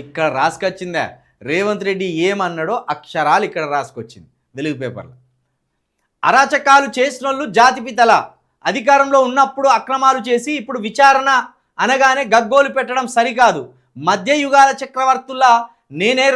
ఇక్కడ రాసుకొచ్చిందా రేవంత్ రెడ్డి ఏమన్నాడో అక్షరాలు ఇక్కడ రాసుకొచ్చింది వెలుగు పేపర్లో. అరాచకాలు చేసిన వాళ్ళు జాతిపితల, అధికారంలో ఉన్నప్పుడు అక్రమాలు చేసి ఇప్పుడు విచారణ అనగానే గగ్గోలు పెట్టడం సరికాదు. మధ్యయుగాల చక్రవర్తుల్లా నేనే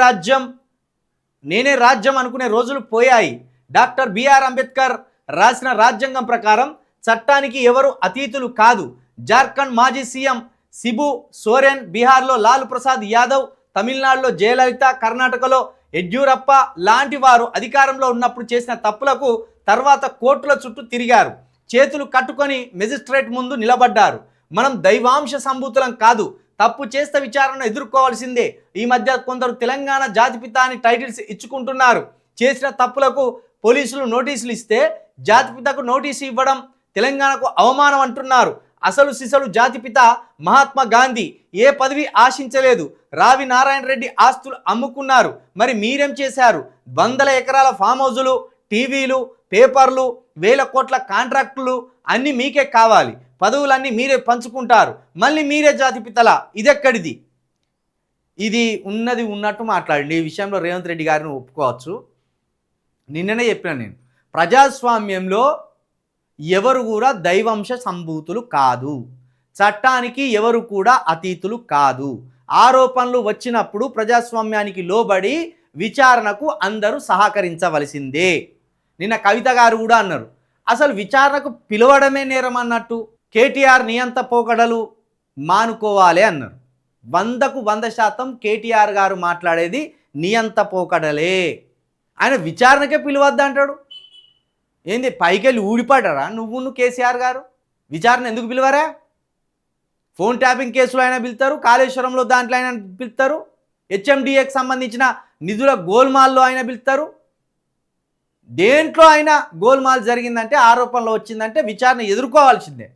రాజ్యం అనుకునే రోజులు పోయాయి. డాక్టర్ బిఆర్ అంబేద్కర్ రాసిన రాజ్యాంగం ప్రకారం చట్టానికి ఎవరు అతీతులు కాదు. జార్ఖండ్ మాజీ సీఎం శిబు సోరెన్, బీహార్లో లాలూ ప్రసాద్ యాదవ్, తమిళనాడులో జయలలిత, కర్ణాటకలో యడ్యూరప్ప లాంటి వారు అధికారంలో ఉన్నప్పుడు చేసిన తప్పులకు తర్వాత కోర్టుల చుట్టూ తిరిగారు. చేతులు కట్టుకొని మెజిస్ట్రేట్ ముందు నిలబడ్డారు. మనం దైవాంశ సంభూతులం కాదు, తప్పు చేస్తే విచారణను ఎదుర్కోవాల్సిందే. ఈ మధ్య కొందరు తెలంగాణ జాతిపిత అని టైటిల్స్ ఇచ్చుకుంటున్నారు. చేసిన తప్పులకు పోలీసులు నోటీసులు ఇస్తే జాతిపితకు నోటీసు ఇవ్వడం తెలంగాణకు అవమానం అంటున్నారు. అసలు సిసలు జాతిపిత మహాత్మా గాంధీ ఏ పదవి ఆశించలేదు. రావి నారాయణ రెడ్డి ఆస్తులు అమ్ముకున్నారు. మరి మీరేం చేశారు? వందల ఎకరాల ఫామ్ హౌజులు, టీవీలు, పేపర్లు, వేల కోట్ల కాంట్రాక్టులు అన్నీ మీకే కావాలి. పదవులన్నీ మీరే పంచుకుంటారు. మళ్ళీ మీరే జాతిపితలా? ఇదెక్కడిది? ఇది ఉన్నది ఉన్నట్టు మాట్లాడండి. ఈ విషయంలో రేవంత్ రెడ్డి గారిని ఒప్పుకోవచ్చు. నిన్ననే చెప్పిన నేను, ప్రజాస్వామ్యంలో ఎవరు కూడా దైవంశ సంభూతులు కాదు, చట్టానికి ఎవరు కూడా అతీతులు కాదు. ఆరోపణలు వచ్చినప్పుడు ప్రజాస్వామ్యానికి లోబడి విచారణకు అందరూ సహకరించవలసిందే. నిన్న కవిత గారు కూడా అన్నారు, అసలు విచారణకు పిలవడమే నేరం అన్నట్టు. కేటీఆర్ నియంత పోకడలు మానుకోవాలి అన్నారు. 100కు 100% కేటీఆర్ గారు మాట్లాడేది నియంత పోకడలే. ఆయన విచారణకే పిలవద్దు అంటాడు. ఏంది పైకెళ్ళి ఊడిపడ్డారా నువ్వు కేసీఆర్ గారు? విచారణ ఎందుకు పిలవరా? ఫోన్ ట్యాపింగ్ కేసులో అయినా పిలుస్తారు, కాళేశ్వరంలో దాంట్లో అయినా పిలుస్తారు, హెచ్ఎండిఏకి సంబంధించిన నిధుల గోల్మాల్లో అయినా పిలుస్తారు. దేంట్లో అయినా గోల్మాల్ జరిగిందంటే, ఆరోపణలు వచ్చిందంటే విచారణ ఎదుర్కోవాల్సిందే.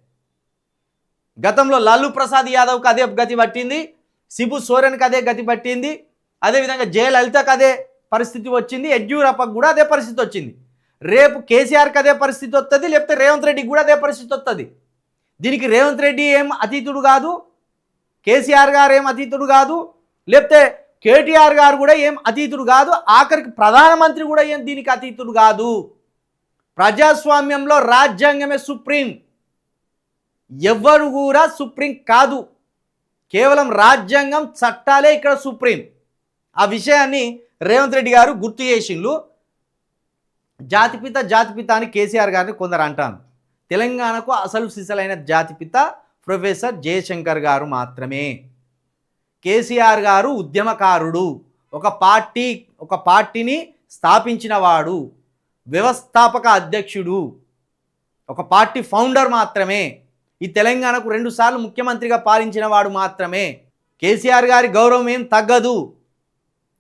గతంలో లాలూ ప్రసాద్ యాదవ్కి అదే గతి పట్టింది, శిబు సోరెన్కి అదే గతి పట్టింది, అదేవిధంగా జయలలితకు అదే పరిస్థితి వచ్చింది, యడ్యూరప్పకు కూడా అదే పరిస్థితి వచ్చింది. రేపు కేసీఆర్కి అదే పరిస్థితి వస్తుంది, లేకపోతే రేవంత్ రెడ్డికి కూడా అదే పరిస్థితి వస్తుంది. దీనికి రేవంత్ రెడ్డి ఏం అతీతుడు కాదు, కేసీఆర్ గారు ఏం అతీతుడు కాదు, లేకపోతే కేటీఆర్ గారు కూడా ఏం అతీతుడు కాదు, ఆఖరికి ప్రధానమంత్రి కూడా ఏం దీనికి అతీతుడు కాదు. ప్రజాస్వామ్యంలో రాజ్యాంగమే సుప్రీం, ఎవ్వరు కూడా సుప్రీం కాదు. కేవలం రాజ్యాంగం, చట్టాలే ఇక్కడ సుప్రీం. ఆ విషయాన్ని రేవంత్ రెడ్డి గారు గుర్తు చేసిండ్రు. జాతిపిత అని కేసీఆర్ గారిని కొందరు అంటాను. తెలంగాణకు అసలు సిసలైన జాతిపిత ప్రొఫెసర్ జయశంకర్ గారు మాత్రమే. కేసీఆర్ గారు ఉద్యమకారుడు, ఒక పార్టీని స్థాపించినవాడు, వ్యవస్థాపక అధ్యక్షుడు, ఒక పార్టీ ఫౌండర్ మాత్రమే. ఈ తెలంగాణకు 2 సార్లు ముఖ్యమంత్రిగా పాలించిన వాడు మాత్రమే. కేసీఆర్ గారి గౌరవం ఏం తగ్గదు.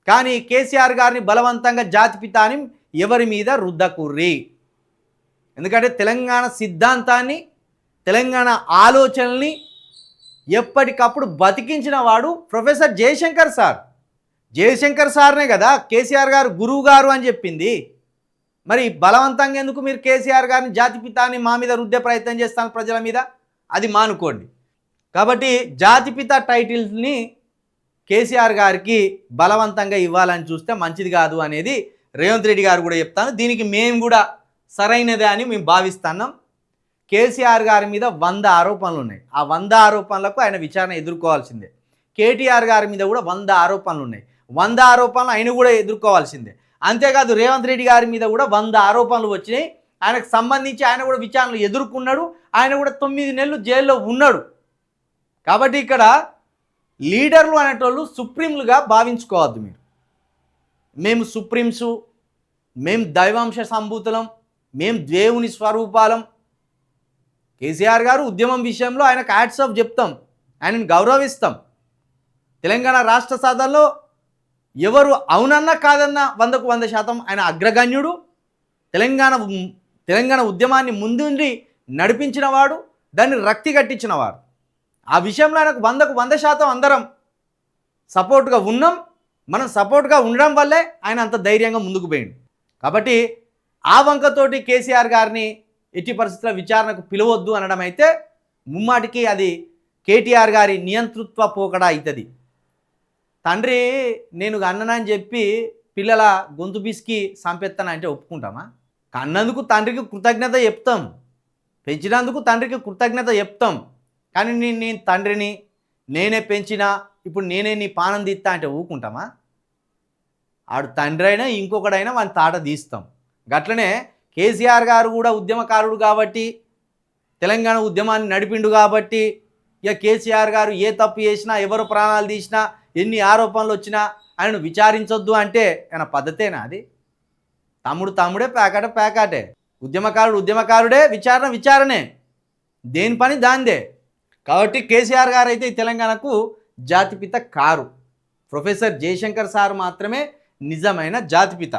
కానీ కేసీఆర్ గారిని బలవంతంగా జాతిపిత అని ఎవరి మీద రుద్దకుర్రి. ఎందుకంటే తెలంగాణ సిద్ధాంతాన్ని, తెలంగాణ ఆలోచనల్ని ఎప్పటికప్పుడు బతికించిన వాడు ప్రొఫెసర్ జయశంకర్ సార్. జయశంకర్ సార్నే కదా కేసీఆర్ గారు గురువు గారు అని చెప్పింది. మరి బలవంతంగా ఎందుకు మీరు కేసీఆర్ గారిని జాతిపిత అని మా మీద రుద్దే ప్రయత్నం చేస్తాను ప్రజల మీద? అది మానుకోండి. కాబట్టి జాతిపిత టైటిల్ని కేసీఆర్ గారికి బలవంతంగా ఇవ్వాలని చూస్తే మంచిది కాదు అనేది రేవంత్ రెడ్డి గారు కూడా చెప్తాను. దీనికి మేము కూడా సరైనదే అని మేము భావిస్తున్నాం. కేసీఆర్ గారి మీద 100 ఆరోపణలు ఉన్నాయి. ఆ 100 ఆరోపణలకు ఆయన విచారణ ఎదుర్కోవాల్సిందే. కేటీఆర్ గారి మీద కూడా 100 ఆరోపణలు ఉన్నాయి. 100 ఆరోపణలు ఆయన కూడా ఎదుర్కోవాల్సిందే. అంతేకాదు రేవంత్ రెడ్డి గారి మీద కూడా 100 ఆరోపణలు వచ్చినాయి. ఆయనకు సంబంధించి ఆయన కూడా విచారణలు ఎదుర్కొన్నాడు. ఆయన కూడా 9 నెలలు జైల్లో ఉన్నాడు. కాబట్టి ఇక్కడ లీడర్లు అనేటోళ్ళు సుప్రీంలుగా భావించుకోవద్దు మీరు. మేము సుప్రీంసు, మేము దైవాంశ సంభూతులం, మేము దేవుని స్వరూపాలం. కేసీఆర్ గారు ఉద్యమం విషయంలో ఆయనకు హ్యాట్స్ ఆఫ్ చెప్తాం, ఆయనను గౌరవిస్తాం. తెలంగాణ రాష్ట్ర సాధనలో ఎవరు అవునన్నా కాదన్నా 100కు 100% ఆయన అగ్రగణ్యుడు. తెలంగాణ ఉద్యమాన్ని ముందుండి నడిపించినవాడు, దాన్ని రక్తి కట్టించినవాడు. ఆ విషయంలో ఆయనకు 100కు 100% అందరం సపోర్ట్గా ఉన్నాం. మనం సపోర్ట్గా ఉండడం వల్లే ఆయన అంత ధైర్యంగా ముందుకు పోయిండు. కాబట్టి ఆ వంకతోటి కేసీఆర్ గారిని ఎట్టి పరిస్థితుల విచారణకు పిలవద్దు అనడం అయితే ముమ్మాటికి అది కేటీఆర్ గారి నియంతృత్వ పోకడ అవుతుంది తండ్రి నేను అన్ననని చెప్పి పిల్లల గొంతు బిసికి సంపెత్తానంటే ఒప్పుకుంటామా? కన్నందుకు తండ్రికి కృతజ్ఞత చెప్తాం, పెంచినందుకు తండ్రికి కృతజ్ఞత చెప్తాం. కానీ నేను తండ్రిని, నేనే పెంచినా, ఇప్పుడు నేనే నీ పానం తీస్తా అంటే ఊకుంటామా? ఆడు తండ్రి అయినా ఇంకొకడైనా వాని తాట తీస్తాం. గట్లనే కేసీఆర్ గారు కూడా ఉద్యమకారుడు కాబట్టి, తెలంగాణ ఉద్యమాన్ని నడిపిండు కాబట్టి, ఇక కేసీఆర్ గారు ఏ తప్పు చేసినా, ఎవరు ప్రాణాలు తీసినా, ఎన్ని ఆరోపణలు వచ్చినా ఆయనను విచారించొద్దు అంటే ఆయన పద్ధతేనా అది? తమ్ముడు తమ్ముడే, ప్యాకాట ప్యాకాటే, ఉద్యమకారుడు ఉద్యమకారుడే, విచారణ విచారణే, దేని పని దాందే. కాబట్టి కేసీఆర్ గారు అయితే ఈ తెలంగాణకు జాతిపిత కారు. ప్రొఫెసర్ జయశంకర్ సార్ మాత్రమే నిజమైన జాతిపిత.